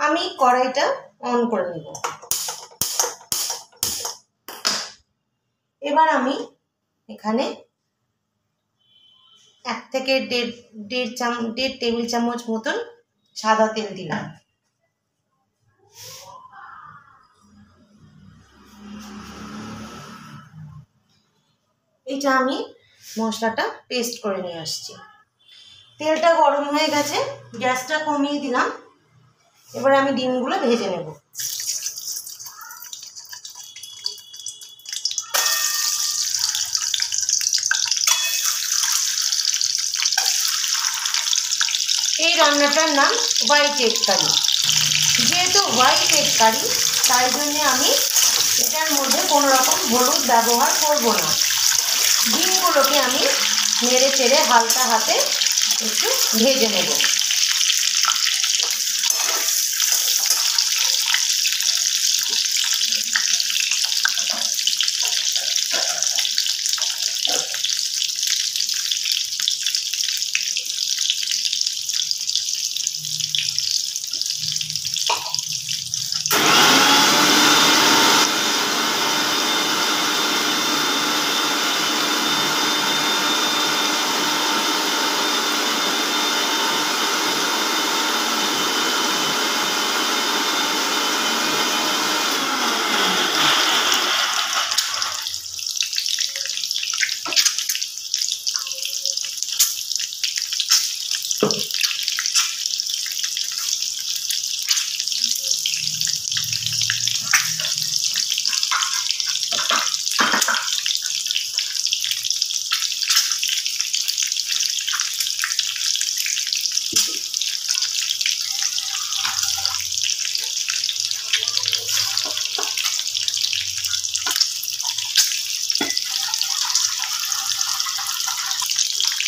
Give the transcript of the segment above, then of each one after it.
আমি কড়াইটা অন করে নেব। এবার আমি এখানে 1 থেকে 1.5 টেবিল চামচ মতন সাদা তেল দিলাম। এটা আমি মশলাটা পেস্ট করে নিয়ে আসছি। তেলটা গরম হয়ে গেছে, গ্যাসটা কমিয়ে দিলাম। এবার আমি ডিমগুলো ভেজে নেব। এই রান্নাটার নাম হোয়াইট এগ কারি। যেহেতু হোয়াইট এগ কারি, তাই জন্য আমি এটার মধ্যে কোনো রকম হলুদ ব্যবহার করব না। ডিমগুলোকে আমি নেড়ে চেড়ে হালকা হাতে একটু ভেজে নেব।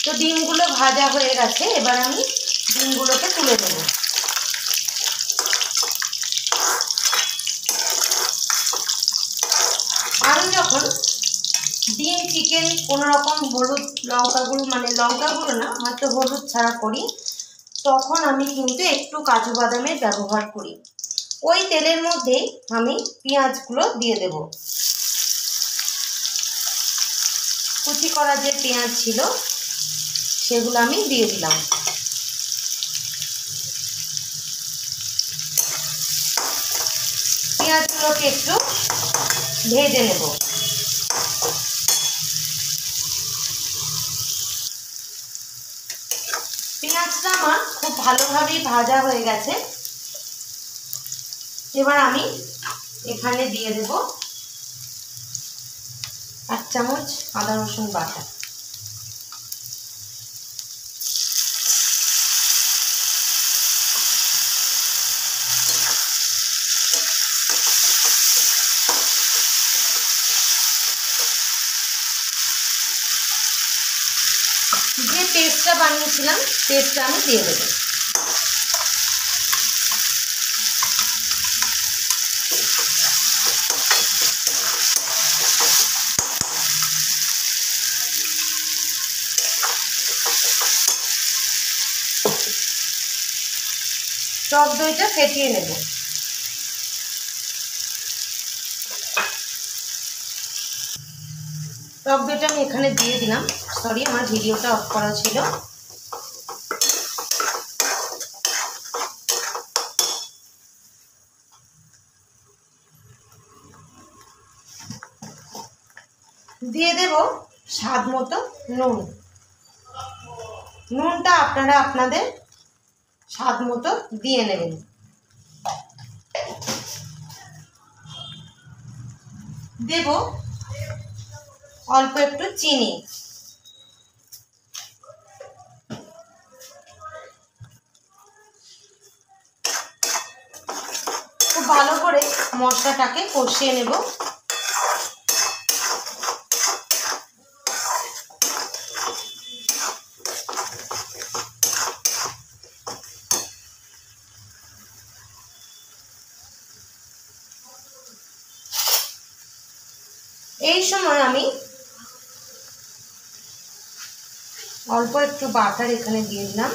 তো ডিমগুলো ভাজা হয়ে গেছে, এবার আমি ডিমগুলোকে তুলে নেব। আমি যখন ডিম চিকেন কোনো রকম হলুদ লঙ্কা গুঁড়ো না, হয়তো হলুদ ছাড়া করি, তখন আমি কিন্তু একটু কাজু বাদামের ব্যবহার করি। ওই তেলের মধ্যেই আমি পেঁয়াজগুলো দিয়ে দেব। কুচি করা যে পেঁয়াজ ছিল সেগুলো আমি দিয়ে দিলাম। পেঁয়াজগুলোকে একটু ভেজে নেব। পেঁয়াজটা আমার খুব ভালোভাবেই ভাজা হয়ে গেছে। এবার আমি এখানে দিয়ে দেব 1 চামচ আদা রসুন বাটা। যে পেস্টটা বানিয়েছিলাম পেস্টটা আমি দিয়ে দেব। টক দইটা ফেটিয়ে নেব। টক দইটা আমি এখানে দিয়ে দিলাম। সরি, আমার ভিডিওটা অফ করা ছিল। দিয়ে দেব স্বাদ মতো নুন। নুনটা আপনারা আপনাদের স্বাদ মতো দিয়ে নেবেন। দেব অল্প একটু চিনি। খুব ভালো করে মশলাটাকে কষিয়ে নেব। এই সময় আমি অল্প একটু বাটার এখানে দিয়ে দিলাম।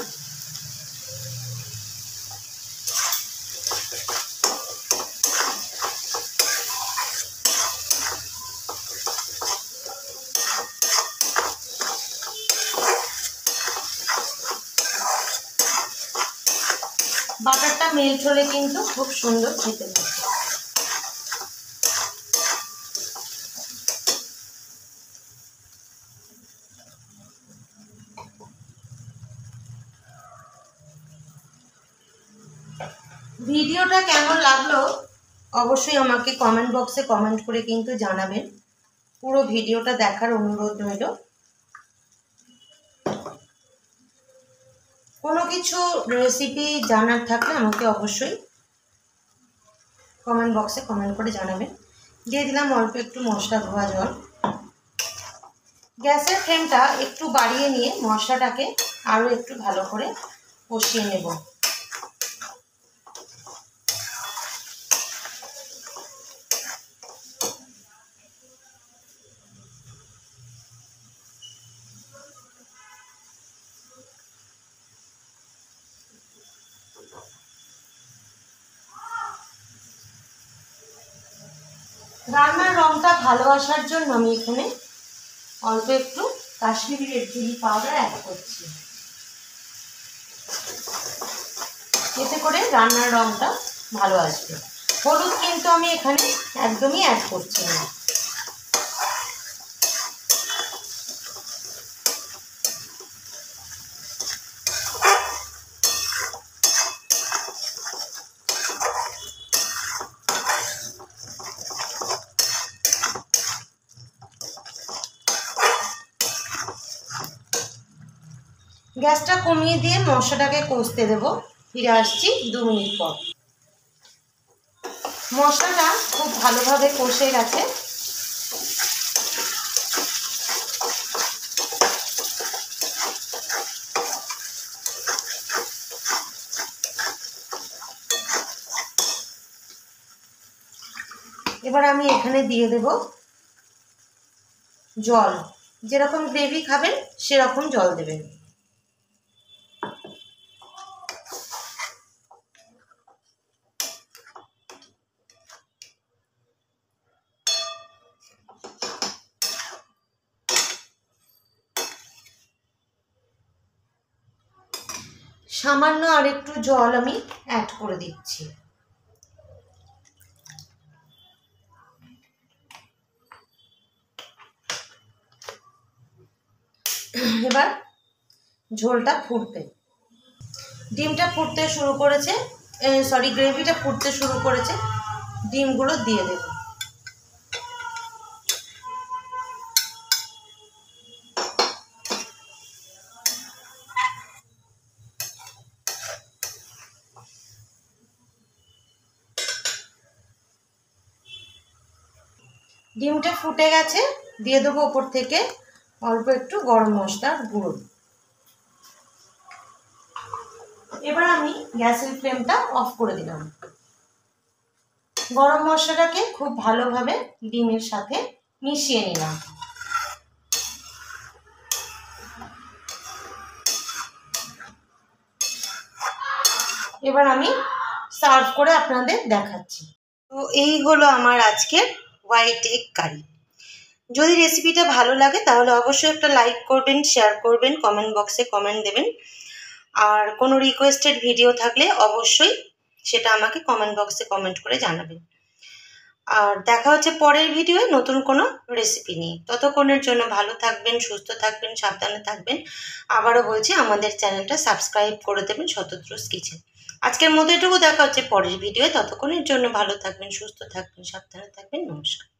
বাটারটা মেল্ট হলে কিন্তু খুব সুন্দর খেতে লাগে। ভিডিওটা কেমন লাগলো অবশ্যই আমাকে কমেন্ট বক্সে কমেন্ট করে কিন্তু জানাবেন। পুরো ভিডিওটা দেখার অনুরোধ রইল। কোনো কিছু রেসিপি জানার থাকলে আমাকে অবশ্যই কমেন্ট বক্সে কমেন্ট করে জানাবেন। দিয়ে দিলাম অল্প একটু মশলা ধোয়া জল। গ্যাসের ফ্লেমটা একটু বাড়িয়ে নিয়ে মশলাটাকে আরও একটু ভালো করে কষিয়ে নেব। রান্নার রংটা ভালো আসার জন্য আমি এখানে অল্প একটু Kashmiri red chilli powder add করছি। এতে করে রান্নার রংটা ভালো আসবে। হলুদ কিন্তু আমি এখানে একদমই অ্যাড করছি না। গ্যাসটা কমিয়ে দিয়ে মশলাটাকে কষতে দেব। ফিরে আসছি 2 মিনিট পর। মশলাটা খুব ভালোভাবে কষে গেছে। এবার আমি এখানে দিয়ে দেব জল। যেরকম গ্রেভি খাবেন সেরকম জল দেবেন। সামান্য আর একটু জল আমি অ্যাড করে দিচ্ছি। এবার ঝোলটা ফুটবে। ডিমটা ফুটতে শুরু করেছে, গ্রেভিটা ফুটতে শুরু করেছে। ডিমগুলো দিয়ে দেব। ডিমটা ফুটে গেছে, দিয়ে দেবো ওপর থেকে অল্প একটু গরম মশলার গুঁড়ো। এবার আমি গ্যাসের ফ্লেমটা অফ করে দিলাম। গরম মশলাটাকে খুব ভালোভাবে ডিমের সাথে মিশিয়ে নিলাম। এবার আমি সার্ভ করে আপনাদের দেখাচ্ছি। তো এই হলো আমার আজকের হোয়াইট এগ কারি। যদি রেসিপিটা ভালো লাগে তাহলে অবশ্যই একটা লাইক করবেন, শেয়ার করবেন, কমেন্ট বক্সে কমেন্ট দেবেন। আর কোনো রিকোয়েস্টেড ভিডিও থাকলে অবশ্যই সেটা আমাকে কমেন্ট বক্সে কমেন্ট করে জানাবেন। আর দেখা হচ্ছে পরের ভিডিওয়ে নতুন কোনো রেসিপি নিয়ে। ততক্ষণের জন্য ভালো থাকবেন, সুস্থ থাকবেন, সাবধানে থাকবেন। আবারও বলছি আমাদের চ্যানেলটা সাবস্ক্রাইব করে দেবেন, শতদ্রুজ কিচেন। আজকের মতো এটুকু, দেখা হচ্ছে পরের ভিডিওয়ে। ততক্ষণের জন্য ভালো থাকবেন, সুস্থ থাকবেন, সাবধানে থাকবেন। নমস্কার।